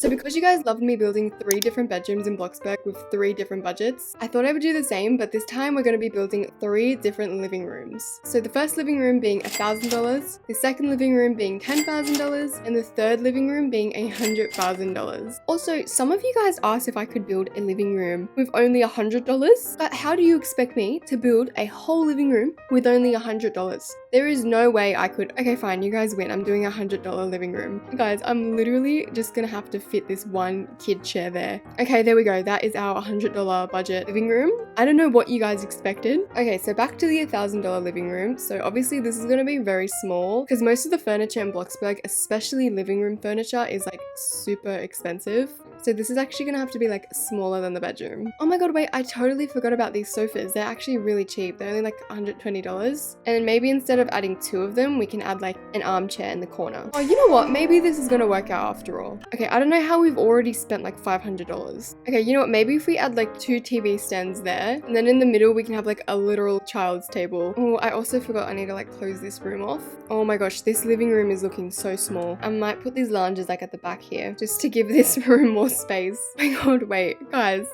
So because you guys loved me building 3 different bedrooms in Bloxburg with 3 different budgets, I thought I would do the same, but this time we're going to be building 3 different living rooms. So the first living room being $1,000, the second living room being $10,000, and the third living room being $100,000. Also, some of you guys asked if I could build a living room with only $100, but how do you expect me to build a whole living room with only $100? There is no way I could. Okay, fine, you guys win. I'm doing a $100 living room. Guys, I'm literally just gonna have to fit this one kid chair there. Okay, there we go. That is our $100 budget living room. I don't know what you guys expected. Okay, so back to the $1,000 living room. So obviously this is gonna be very small because most of the furniture in Bloxburg, especially living room furniture, is like super expensive. So this is actually gonna have to be like smaller than the bedroom. Oh my god, wait, I totally forgot about these sofas. They're actually really cheap. They're only like $120. And then maybe instead of adding 2 of them, we can add like an armchair in the corner. Oh, you know what? Maybe this is gonna work out after all. Okay, I don't know how we've already spent like $500. Okay, you know what? Maybe if we add like 2 TV stands there, and then in the middle we can have like a literal child's table. Oh, I also forgot I need to like close this room off. Oh my gosh, this living room is looking so small. I might put these lounges like at the back here, just to give this room more space. Oh my god, wait, guys,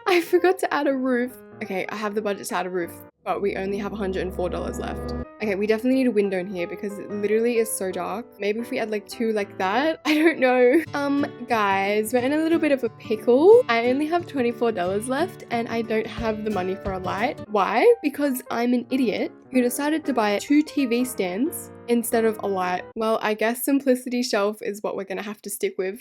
I forgot to add a roof. Okay, I have the budget to add a roof, but we only have $104 left. Okay, we definitely need a window in here because it literally is so dark. Maybe if we add like 2 like that, I don't know. Guys, we're in a little bit of a pickle. I only have $24 left and I don't have the money for a light. Why? Because I'm an idiot who decided to buy 2 TV stands instead of a light. Well, I guess simplicity shelf is what we're gonna have to stick with.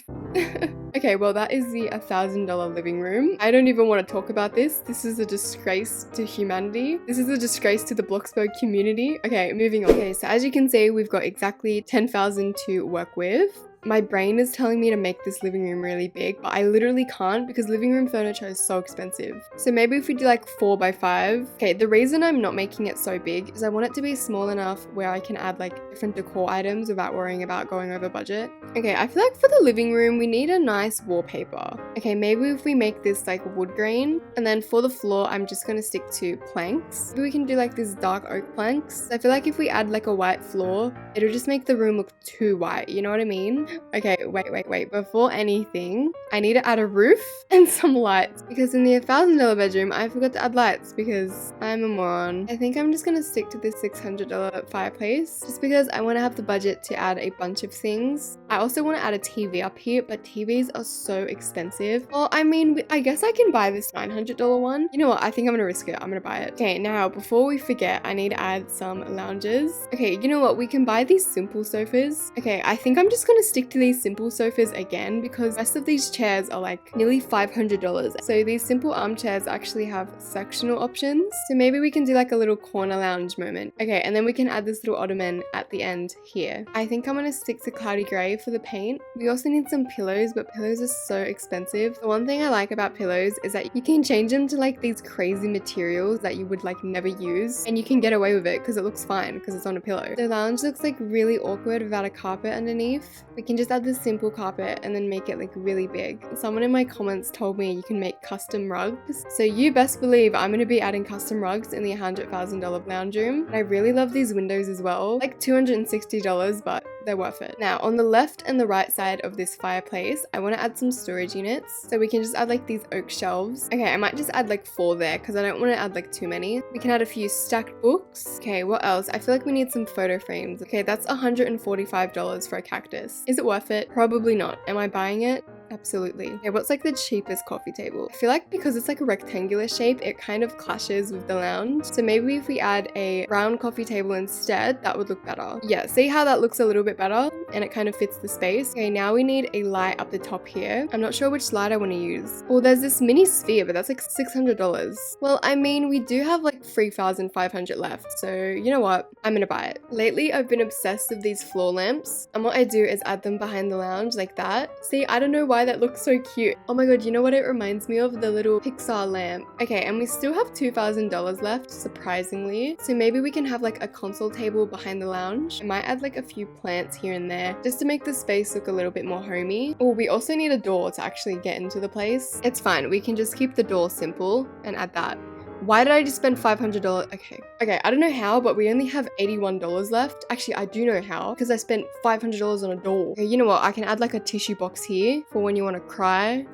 Okay, well that is the $1,000 living room. I don't even want to talk about this. This is a disgrace to humanity. This is a disgrace to the Bloxburg community. Okay, moving on. Okay, so as you can see, we've got exactly $10,000 to work with. My brain is telling me to make this living room really big, but I literally can't because living room furniture is so expensive. So maybe if we do like 4x5. Okay, the reason I'm not making it so big is I want it to be small enough where I can add like different decor items without worrying about going over budget. Okay, I feel like for the living room, we need a nice wallpaper. Okay, maybe if we make this like wood grain, and then for the floor, I'm just gonna stick to planks. Maybe we can do like these dark oak planks. I feel like if we add like a white floor, it'll just make the room look too white, you know what I mean? Okay, wait. Before anything, I need to add a roof and some lights because in the $1,000 bedroom, I forgot to add lights because I'm a moron. I think I'm just gonna stick to this $600 fireplace just because I want to have the budget to add a bunch of things. I also want to add a TV up here, but TVs are so expensive. Well, I mean, I guess I can buy this $900 one. You know what? I think I'm gonna risk it. I'm gonna buy it. Okay, now before we forget, I need to add some lounges. Okay, you know what? We can buy these simple sofas. Okay, I think I'm just gonna stick to these simple sofas again because the rest of these chairs are like nearly $500. So these simple armchairs actually have sectional options. So maybe we can do like a little corner lounge moment. Okay, and then we can add this little ottoman at the end here. I think I'm gonna stick to cloudy grey for the paint. We also need some pillows, but pillows are so expensive. The one thing I like about pillows is that you can change them to like these crazy materials that you would like never use, and you can get away with it because it looks fine because it's on a pillow. The lounge looks like really awkward without a carpet underneath. We can just add this simple carpet and then make it like really big. Someone in my comments told me you can make custom rugs, so you best believe I'm going to be adding custom rugs in the $100,000 lounge room. And I really love these windows as well, like $260, but they're worth it. Now on the left and the right side of this fireplace, I want to add some storage units, so we can just add like these oak shelves. Okay, I might just add like 4 there because I don't want to add like too many. We can add a few stacked books. Okay, what else? I feel like we need some photo frames. Okay, that's $145 for a cactus. Is it worth it? Probably not. Am I buying it? Absolutely. Okay, what's like the cheapest coffee table? I feel like because it's like a rectangular shape, it kind of clashes with the lounge. So maybe if we add a round coffee table instead, that would look better. Yeah, see how that looks a little bit better and it kind of fits the space. Okay, now we need a light up the top here. I'm not sure which light I want to use. Well, there's this mini sphere, but that's like $600. Well, I mean, we do have like 3,500 left. So you know what? I'm gonna buy it. Lately, I've been obsessed with these floor lamps. And what I do is add them behind the lounge like that. See, I don't know why that looks so cute. Oh my god, you know what it reminds me of? The little Pixar lamp. Okay, and we still have $2,000 left, surprisingly. So maybe we can have like a console table behind the lounge. I might add like a few plants here and there just to make the space look a little bit more homey. Oh, we also need a door to actually get into the place. It's fine, we can just keep the door simple and add that. Why did I just spend $500? Okay, I don't know how, but we only have $81 left. Actually, I do know how, because I spent $500 on a doll. Okay, you know what? I can add like a tissue box here for when you want to cry.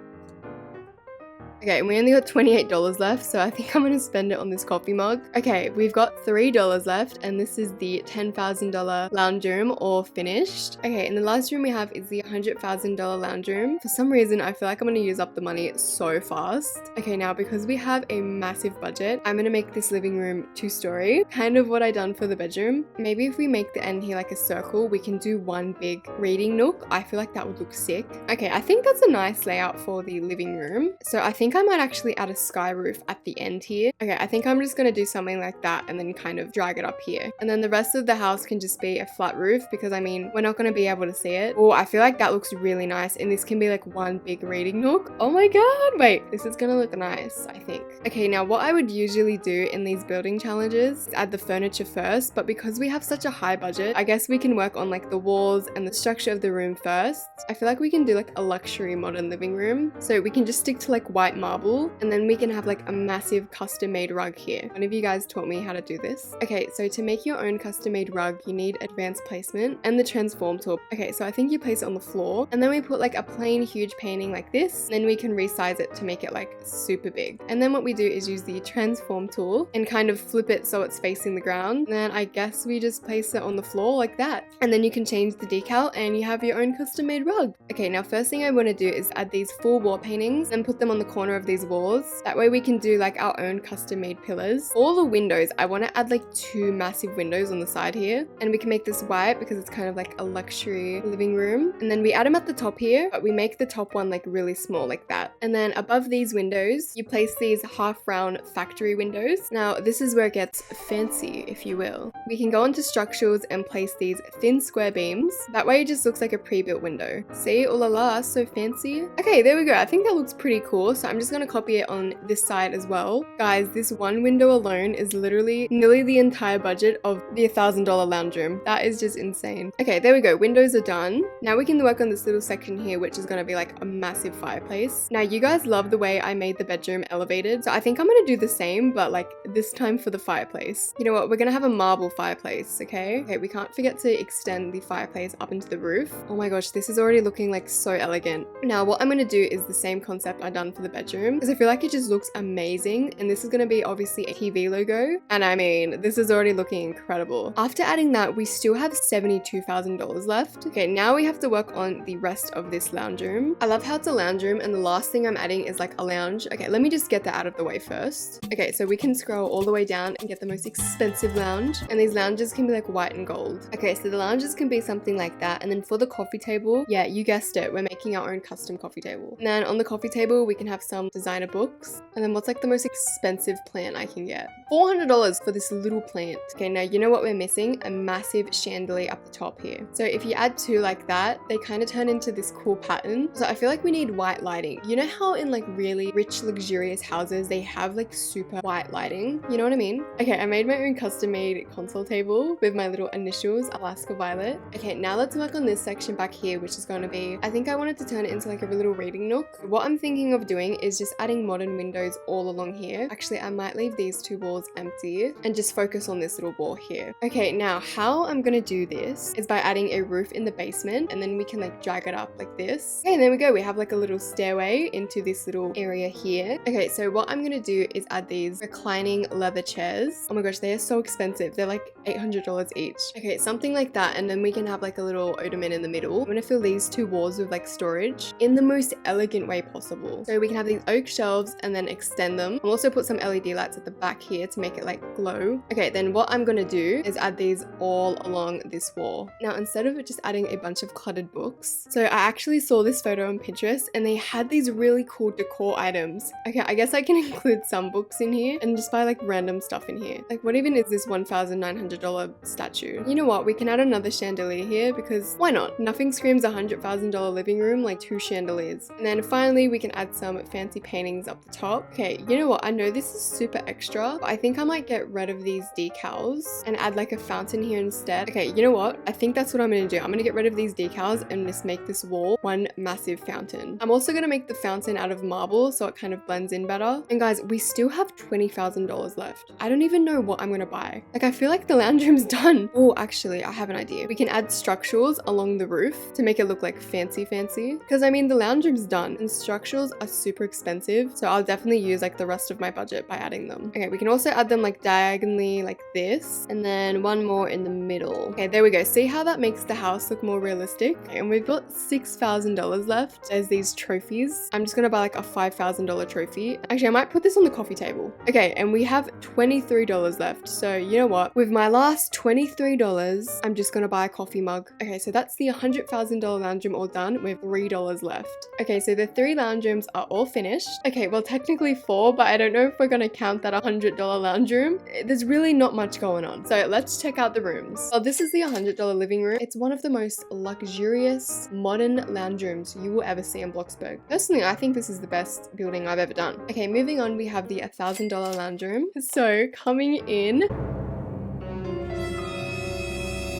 Okay, and we only got $28 left, so I think I'm gonna spend it on this coffee mug. Okay, we've got $3 left, and this is the $10,000 lounge room, all finished. Okay, and the last room we have is the $100,000 lounge room. For some reason, I feel like I'm gonna use up the money so fast. Okay, now because we have a massive budget, I'm gonna make this living room 2-story, kind of what I done for the bedroom. Maybe if we make the end here like a circle, we can do one big reading nook. I feel like that would look sick. Okay, I think that's a nice layout for the living room. So I think I might actually add a sky roof at the end here. Okay, I think I'm just gonna do something like that and then kind of drag it up here. And then the rest of the house can just be a flat roof because I mean, we're not gonna be able to see it. Oh, I feel like that looks really nice. And this can be like one big reading nook. Oh my God, wait, this is gonna look nice, I think. Okay, now what I would usually do in these building challenges is add the furniture first, but because we have such a high budget, I guess we can work on like the walls and the structure of the room first. I feel like we can do like a luxury modern living room. So we can just stick to like white marble, and then we can have like a massive custom made rug here. One of you guys taught me how to do this. Okay, so to make your own custom made rug, you need advanced placement and the transform tool. Okay, so I think you place it on the floor, and then we put like a plain huge painting like this, and then we can resize it to make it like super big. And then what we do is use the transform tool and kind of flip it so it's facing the ground. And then I guess we just place it on the floor like that. And then you can change the decal and you have your own custom made rug. Okay, now first thing I want to do is add these 4 wall paintings and put them on the corner of these walls. That way we can do like our own custom made pillars. All the windows, I want to add like 2 massive windows on the side here, and we can make this white because it's kind of like a luxury living room. And then we add them at the top here, but we make the top one like really small like that. And then above these windows, you place these half round factory windows. Now this is where it gets fancy, if you will. We can go into structurals and place these thin square beams. That way it just looks like a pre-built window. See, oh la la, so fancy. Okay, there we go. I think that looks pretty cool. So I'm just gonna copy it on this side as well. Guys, this one window alone is literally nearly the entire budget of the $1,000 lounge room. That is just insane. Okay, there we go. Windows are done. Now we can work on this little section here, which is gonna be like a massive fireplace. Now you guys love the way I made the bedroom elevated, so I think I'm gonna do the same, but like this time for the fireplace. You know what? We're gonna have a marble fireplace, okay? Okay, we can't forget to extend the fireplace up into the roof. Oh my gosh, this is already looking like so elegant. Now what I'm gonna do is the same concept I done for the bedroom, because I feel like it just looks amazing. And this is going to be obviously a TV logo, and I mean, this is already looking incredible. After adding that, we still have $72,000 left. Okay, now we have to work on the rest of this lounge room. I love how it's a lounge room, and the last thing I'm adding is like a lounge. Okay, let me just get that out of the way first. Okay, so we can scroll all the way down and get the most expensive lounge, and these lounges can be like white and gold. Okay, so the lounges can be something like that, and then for the coffee table, yeah, you guessed it, we're making our own custom coffee table. And then on the coffee table, we can have some designer books. And then what's like the most expensive plant I can get? $400 for this little plant. Okay, now you know what we're missing? A massive chandelier up the top here. So if you add 2 like that, they kind of turn into this cool pattern. So I feel like we need white lighting. You know how in like really rich, luxurious houses, they have like super white lighting? You know what I mean? Okay, I made my own custom made console table with my little initials, Alaska Violet. Okay, now let's work on this section back here, which is going to be, I think I wanted to turn it into like a little reading nook. What I'm thinking of doing is just adding modern windows all along here. Actually, I might leave these 2 walls empty and just focus on this little wall here. Okay, now how I'm gonna do this is by adding a roof in the basement, and then we can like drag it up like this. Okay, and there we go. We have like a little stairway into this little area here. Okay, so what I'm gonna do is add these reclining leather chairs. Oh my gosh, they are so expensive. They're like $800 each. Okay, something like that, and then we can have like a little ottoman in the middle. I'm gonna fill these 2 walls with like storage in the most elegant way possible. So we can have these oak shelves and then extend them. I'll also put some LED lights at the back here to make it like glow. Okay, then what I'm gonna do is add these all along this wall. Now instead of just adding a bunch of cluttered books, so I actually saw this photo on Pinterest and they had these really cool decor items. Okay, I guess I can include some books in here and just buy like random stuff in here. Like what even is this $1,900 statue? You know what, we can add another chandelier here because why not? Nothing screams $100,000 living room like 2 chandeliers. And then finally we can add some fancy paintings up the top. Okay, you know what? I know this is super extra, but I think I might get rid of these decals and add like a fountain here instead. Okay, you know what? I think that's what I'm gonna do. I'm gonna get rid of these decals and just make this wall one massive fountain. I'm also gonna make the fountain out of marble so it kind of blends in better. And guys, we still have $20,000 left. I don't even know what I'm gonna buy. Like, I feel like the lounge room's done. Oh, actually, I have an idea. We can add structurals along the roof to make it look like fancy. Because I mean, the lounge room's done and structurals are super expensive. So I'll definitely use like the rest of my budget by adding them. Okay, we can also add them like diagonally like this. And then one more in the middle. Okay, there we go. See how that makes the house look more realistic? Okay, and we've got $6,000 left. There's these trophies. I'm just gonna buy like a $5,000 trophy. Actually, I might put this on the coffee table. Okay, and we have $23 left. So you know what? With my last $23, I'm just gonna buy a coffee mug. Okay, so that's the $100,000 lounge room all done with $3 left. Okay, so the 3 lounge rooms are all finished. Okay, well technically 4, but I don't know if we're gonna count that $100 lounge room. There's really not much going on. So let's check out the rooms. Well, this is the $100 living room. It's one of the most luxurious modern lounge rooms you will ever see in Bloxburg. Personally, I think this is the best building I've ever done. Okay, moving on, we have the $1,000 lounge room. So coming in,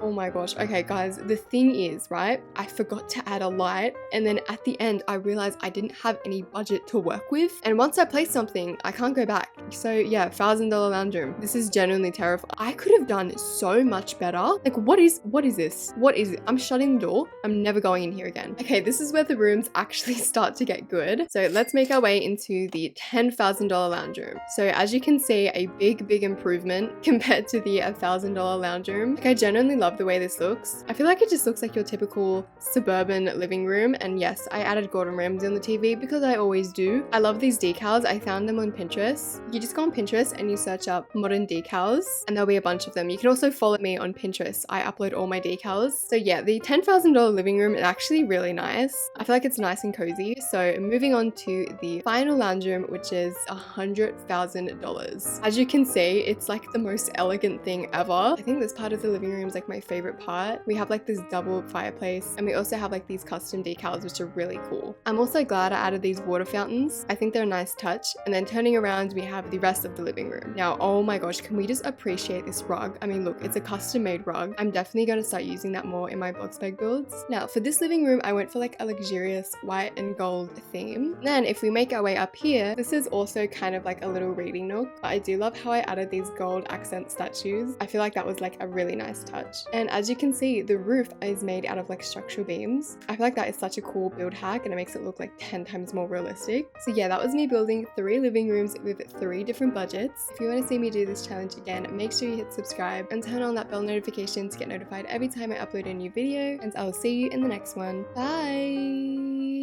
oh my gosh. Okay, guys, the thing is, right, I forgot to add a light, and then at the end, I realized I didn't have any budget to work with. And once I place something, I can't go back. So yeah, $1,000 lounge room. This is genuinely terrifying. I could have done so much better. Like, what is this? What is it? I'm shutting the door. I'm never going in here again. Okay, this is where the rooms actually start to get good. So let's make our way into the $10,000 lounge room. So as you can see, a big improvement compared to the $1,000 lounge room. Like, I genuinely love the way this looks. I feel like it just looks like your typical suburban living room. And yes, I added Gordon Ramsay on the TV because I always do. I love these decals. I found them on Pinterest. You just go on Pinterest and you search up modern decals and there'll be a bunch of them. You can also follow me on Pinterest. I upload all my decals. So yeah, the $10,000 living room is actually really nice. I feel like it's nice and cozy. So moving on to the final lounge room, which is $100,000. As you can see, it's like the most elegant thing ever. I think this part of the living room is like my favorite part. We have like this double fireplace and we also have like these custom decals which are really cool. I'm also glad I added these water fountains. I think they're a nice touch. And then turning around, we have the rest of the living room. Now, oh my gosh, can we just appreciate this rug? I mean, look, it's a custom made rug. I'm definitely going to start using that more in my Bloxburg builds. Now, for this living room, I went for like a luxurious white and gold theme. Then if we make our way up here, this is also kind of like a little reading nook. But I do love how I added these gold accent statues. I feel like that was like a really nice touch. And as you can see, the roof is made out of like structural beams. I feel like that is such a cool build hack and it makes it look like 10 times more realistic. So yeah, that was me building 3 living rooms with 3 different budgets. If you want to see me do this challenge again, make sure you hit subscribe and turn on that bell notification to get notified every time I upload a new video, and I'll see you in the next one. Bye!